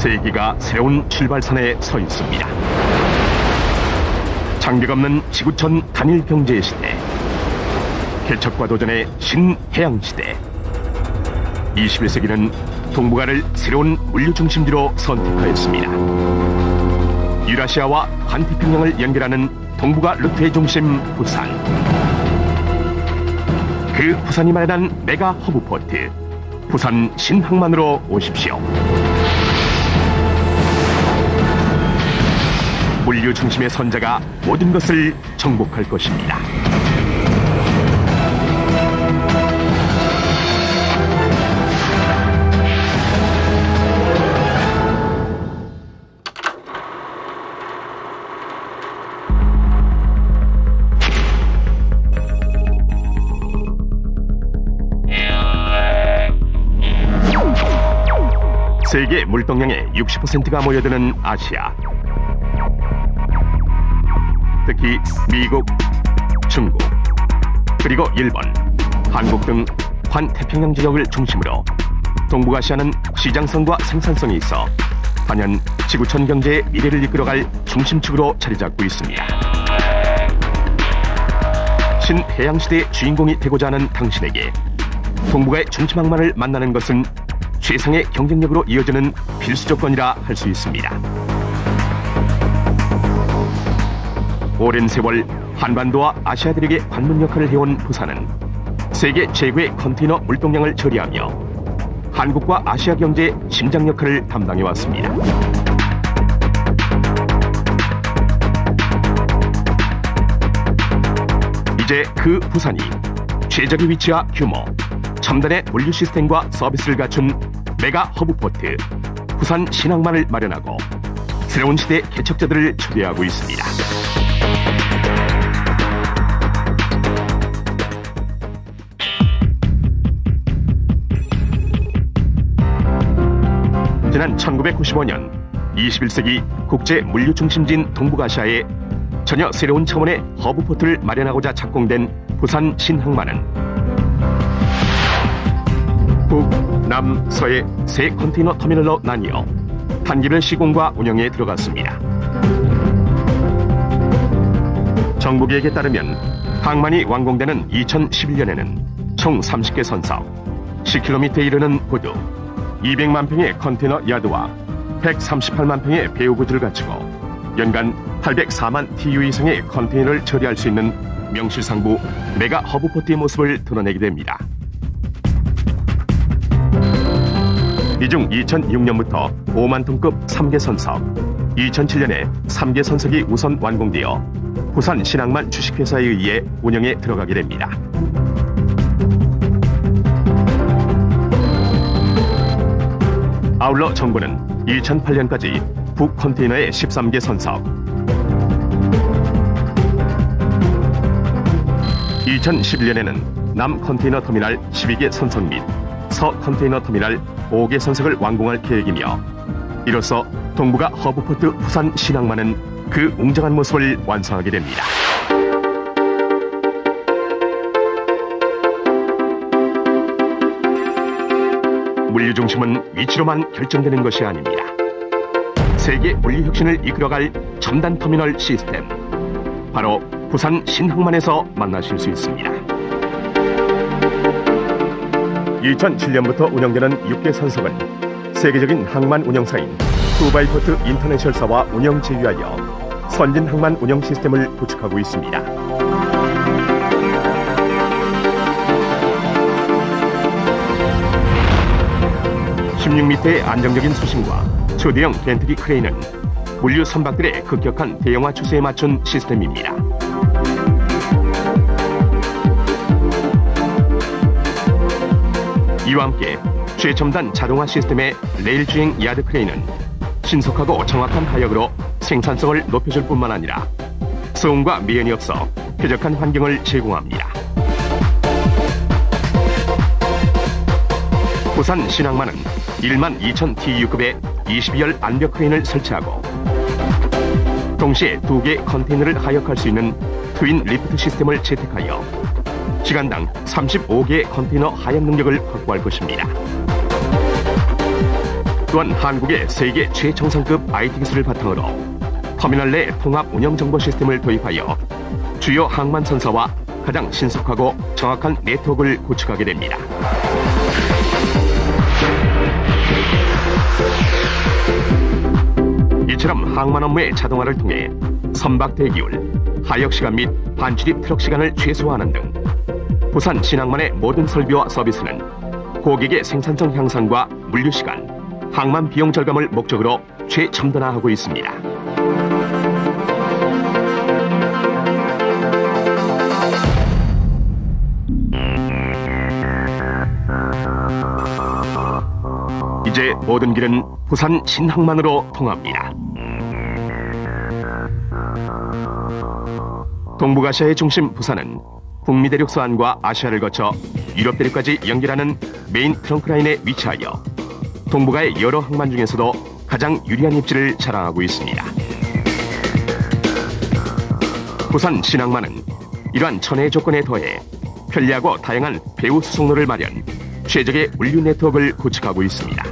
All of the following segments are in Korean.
세계가 새로운 출발선에 서 있습니다. 장벽 없는 지구촌 단일 경제 시대, 개척과 도전의 신해양시대. 21세기는 동북아를 새로운 물류 중심지로 선택하였습니다. 유라시아와 환태평양을 연결하는 동북아 루트의 중심 부산. 그 부산이 마련한 메가 허브포트, 부산 신항만으로 오십시오. 물류 중심의 선자가 모든 것을 정복할 것입니다. 세계 물동량의 60%가 모여드는 아시아. 특히 미국, 중국, 그리고 일본, 한국 등 환태평양 지역을 중심으로 동북아시아는 시장성과 생산성이 있어 단연 지구촌 경제의 미래를 이끌어갈 중심축으로 자리 잡고 있습니다. 신해양시대의 주인공이 되고자 하는 당신에게 동북아의 중심항만을 만나는 것은 최상의 경쟁력으로 이어지는 필수 조건이라 할 수 있습니다. 오랜 세월 한반도와 아시아들에게 관문 역할을 해온 부산은 세계 최고의 컨테이너 물동량을 처리하며 한국과 아시아 경제의 심장 역할을 담당해왔습니다. 이제 그 부산이 최적의 위치와 규모, 첨단의 물류 시스템과 서비스를 갖춘 메가 허브포트, 부산 신항만을 마련하고 새로운 시대의 개척자들을 초대하고 있습니다. 지난 1995년 21세기 국제 물류 중심지인 동북아시아에 전혀 새로운 차원의 허브포트를 마련하고자 착공된 부산 신항만은 북, 남, 서의 세 컨테이너 터미널로 나뉘어 단기별 시공과 운영에 들어갔습니다. 정부 계획에 따르면 항만이 완공되는 2011년에는 총 30개 선석, 10km에 이르는 구두, 200만 평의 컨테이너 야드와 138만 평의 배후구들을 갖추고 연간 804만 TU 이상의 컨테이너를 처리할 수 있는 명실상부 메가 허브포트의 모습을 드러내게 됩니다. 이 중 2006년부터 5만 톤급 3개 선석, 2007년에 3개 선석이 우선 완공되어 부산 신항만 주식회사에 의해 운영에 들어가게 됩니다. 아울러 정부는 2008년까지 북 컨테이너의 13개 선석, 2011년에는 남 컨테이너 터미널 12개 선석 및 서 컨테이너 터미널 5개 선석을 완공할 계획이며, 이로써 동북아 허브포트 부산 신항만은 그 웅장한 모습을 완성하게 됩니다. 물류 중심은 위치로만 결정되는 것이 아닙니다. 세계 물류 혁신을 이끌어갈 첨단 터미널 시스템, 바로 부산 신항만에서 만나실 수 있습니다. 2007년부터 운영되는 6개 선석은 세계적인 항만 운영사인 두바이포트 인터내셔널사와 운영 제휴하여 선진 항만 운영 시스템을 구축하고 있습니다. 16m의 안정적인 수심과 초대형 겐트리 크레인은 물류 선박들의 급격한 대형화 추세에 맞춘 시스템입니다. 이와 함께 최첨단 자동화 시스템의 레일 주행 야드 크레인은 신속하고 정확한 하역으로 생산성을 높여줄 뿐만 아니라 소음과 미연이 없어 쾌적한 환경을 제공합니다. 부산 신항만은 1만 2천 TU급의 22열 안벽 크레인을 설치하고 동시에 2개 컨테이너를 하역할 수 있는 트윈 리프트 시스템을 채택하여 시간당 35개의 컨테이너 하역 능력을 확보할 것입니다. 또한 한국의 세계 최정상급 IT 기술을 바탕으로 터미널 내 통합 운영 정보 시스템을 도입하여 주요 항만 선사와 가장 신속하고 정확한 네트워크를 구축하게 됩니다. 이처럼 항만 업무의 자동화를 통해 선박 대기율, 하역 시간 및 반출입 트럭 시간을 최소화하는 등 부산 신항만의 모든 설비와 서비스는 고객의 생산성 향상과 물류 시간, 항만 비용 절감을 목적으로 최첨단화하고 있습니다. 이제 모든 길은 부산 신항만으로 통합니다. 동북아시아의 중심 부산은 북미 대륙 서안과 아시아를 거쳐 유럽 대륙까지 연결하는 메인 트렁크라인에 위치하여 동북아의 여러 항만 중에서도 가장 유리한 입지를 자랑하고 있습니다. 부산 신항만은 이러한 천혜의 조건에 더해 편리하고 다양한 배후 수송로를 마련, 최적의 물류 네트워크를 구축하고 있습니다.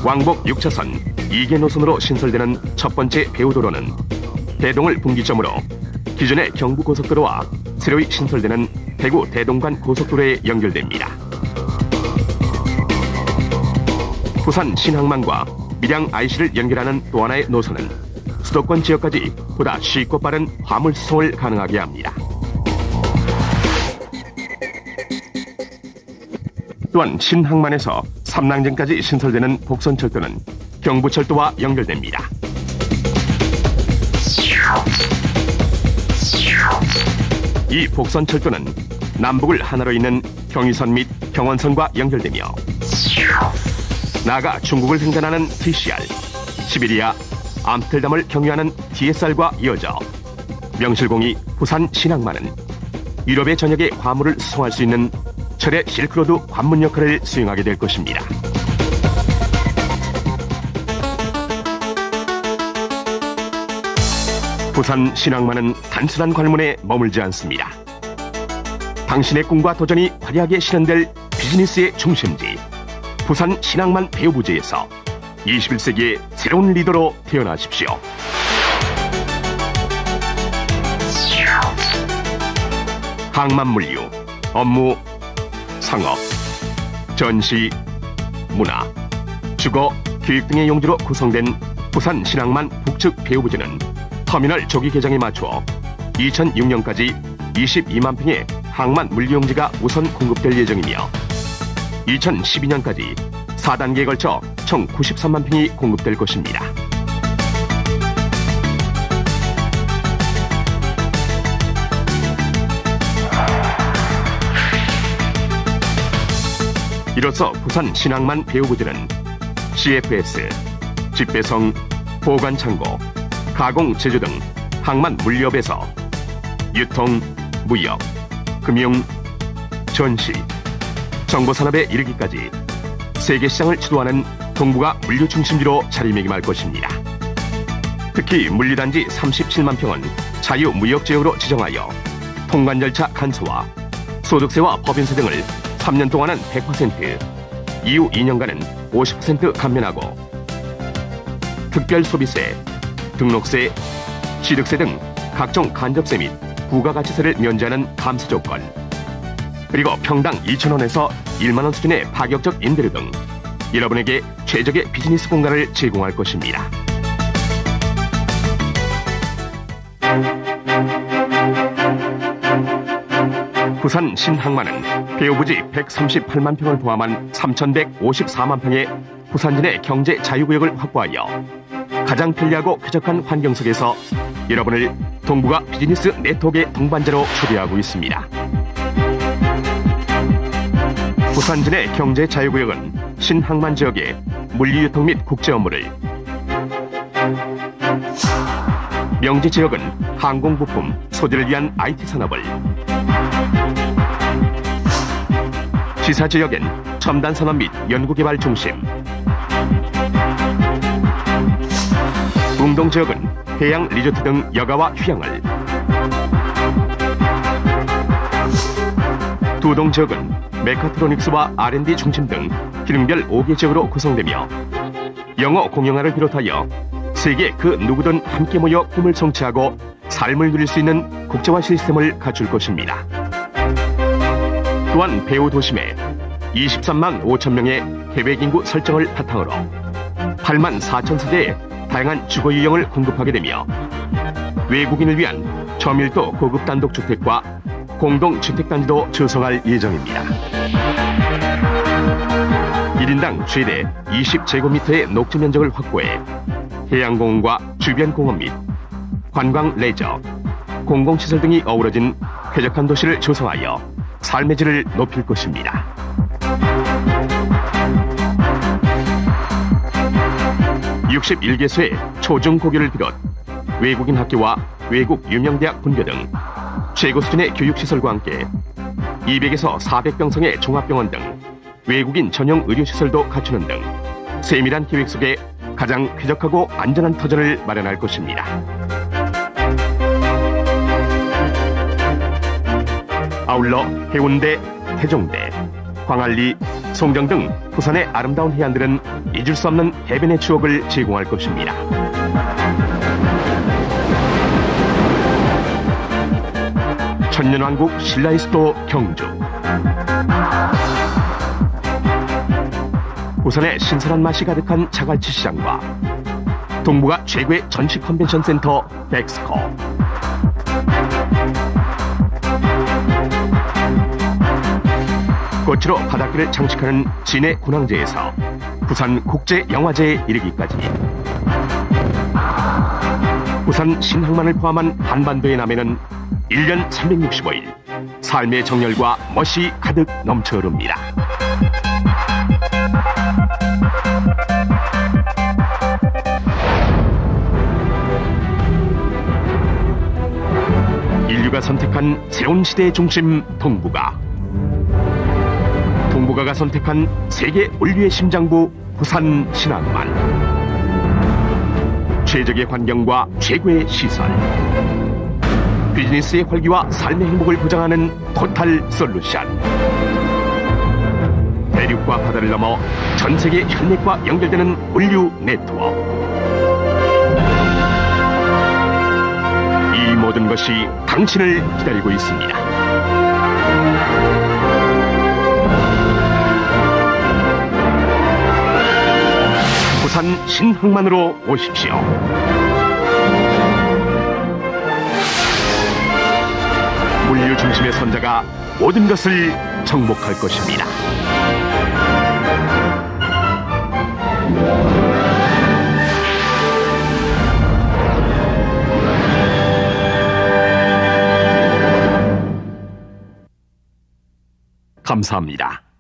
왕복 6차선 2개 노선으로 신설되는 첫 번째 배후도로는 대동을 분기점으로 기존의 경부고속도로와 새로이 신설되는 대구 대동간 고속도로에 연결됩니다. 부산 신항만과 밀양 IC를 연결하는 또 하나의 노선은 수도권 지역까지 보다 쉽고 빠른 화물 수송을 가능하게 합니다. 또한 신항만에서 삼랑정까지 신설되는 복선철도는 경부철도와 연결됩니다. 이 복선철도는 남북을 하나로 잇는 경의선 및 경원선과 연결되며 나아가 중국을 횡단하는 TCR, 시베리아, 암스테르담을 경유하는 DSR과 이어져 명실공히 부산 신항만은 유럽의 전역에 화물을 수송할 수 있는 철의 실크로드 관문 역할을 수행하게 될 것입니다. 부산 신항만은 단순한 관문에 머물지 않습니다. 당신의 꿈과 도전이 화려하게 실현될 비즈니스의 중심지 부산 신항만 배후부지에서 21세기의 새로운 리더로 태어나십시오. 항만 물류, 업무, 상업, 전시, 문화, 주거, 교육 등의 용지로 구성된 부산 신항만 북측 배후부지는 터미널 조기 개장에 맞추어 2006년까지 22만 평의 항만 물류용지가 우선 공급될 예정이며 2012년까지 4단계에 걸쳐 총 93만 평이 공급될 것입니다. 이로써 부산 신항만 배후부지는 CFS, 직배송, 보관창고, 가공, 제조 등 항만 물류업에서 유통, 무역, 금융, 전시, 정보산업에 이르기까지 세계 시장을 주도하는 동북아 물류 중심지로 자리매김할 것입니다. 특히 물류단지 37만 평은 자유무역지역으로 지정하여 통관 절차 간소화, 소득세와 법인세 등을 3년 동안은 100%, 이후 2년간은 50% 감면하고 특별소비세, 등록세, 취득세 등 각종 간접세 및 부가가치세를 면제하는 감세 조건, 그리고 평당 2,000원에서 1만 원 수준의 파격적 임대료 등 여러분에게 최적의 비즈니스 공간을 제공할 것입니다. 부산 신항만은 배후부지 138만 평을 포함한 3,154만 평의 부산진의 경제 자유구역을 확보하여 가장 편리하고 쾌적한 환경 속에서 여러분을 동북아 비즈니스 네트워크의 동반자로 초대하고 있습니다. 부산진의 경제 자유구역은 신항만 지역의 물류유통 및 국제 업무를, 명지 지역은 항공부품, 소재를 위한 IT 산업을, 시사 지역엔 첨단 산업 및 연구개발 중심, 웅동 지역은 해양 리조트 등 여가와 휴양을, 두동 지역은 메카트로닉스와 R&D 중심 등 기능별 5개 지역으로 구성되며 영어 공용화를 비롯하여 세계 그 누구든 함께 모여 꿈을 성취하고 삶을 누릴 수 있는 국제화 시스템을 갖출 것입니다. 또한 배후 도심에 23만 5천 명의 계획 인구 설정을 바탕으로 8만 4천 세대의 다양한 주거 유형을 공급하게 되며 외국인을 위한 저밀도 고급 단독주택과 공동주택단지도 조성할 예정입니다. 1인당 최대 20제곱미터의 녹지 면적을 확보해 해양공원과 주변 공원 및 관광 레저, 공공시설 등이 어우러진 쾌적한 도시를 조성하여 삶의 질을 높일 것입니다. (61개소의) 초중고교를 비롯 외국인 학교와 외국 유명대학 분교 등 최고 수준의 교육시설과 함께 200에서 400병상의 종합병원 등 외국인 전용 의료시설도 갖추는 등 세밀한 계획 속에 가장 쾌적하고 안전한 터전을 마련할 것입니다. 아울러 해운대, 태종대, 광안리, 송정 등 부산의 아름다운 해안들은 잊을 수 없는 해변의 추억을 제공할 것입니다. 천년왕국 신라의 수도 경주, 부산의 신선한 맛이 가득한 자갈치 시장과 동부가 최고의 전시 컨벤션 센터 엑스코, 꽃으로 바닷길을 장식하는 진해 군항제에서 부산 국제영화제에 이르기까지 부산 신항만을 포함한 한반도의 남해는 1년 365일 삶의 정열과 멋이 가득 넘쳐 흐릅니다. 인류가 선택한 새로운 시대의 중심 동북아, 동북아가 선택한 세계 물류의 심장부 부산 신항만, 최적의 환경과 최고의 시설, 비즈니스의 활기와 삶의 행복을 보장하는 토탈 솔루션, 대륙과 바다를 넘어 전 세계 혈맥과 연결되는 물류 네트워크. 이 모든 것이 당신을 기다리고 있습니다. 부산 신항만으로 오십시오. 물류 중심의 선자가 모든 것을 정복할 것입니다. 감사합니다.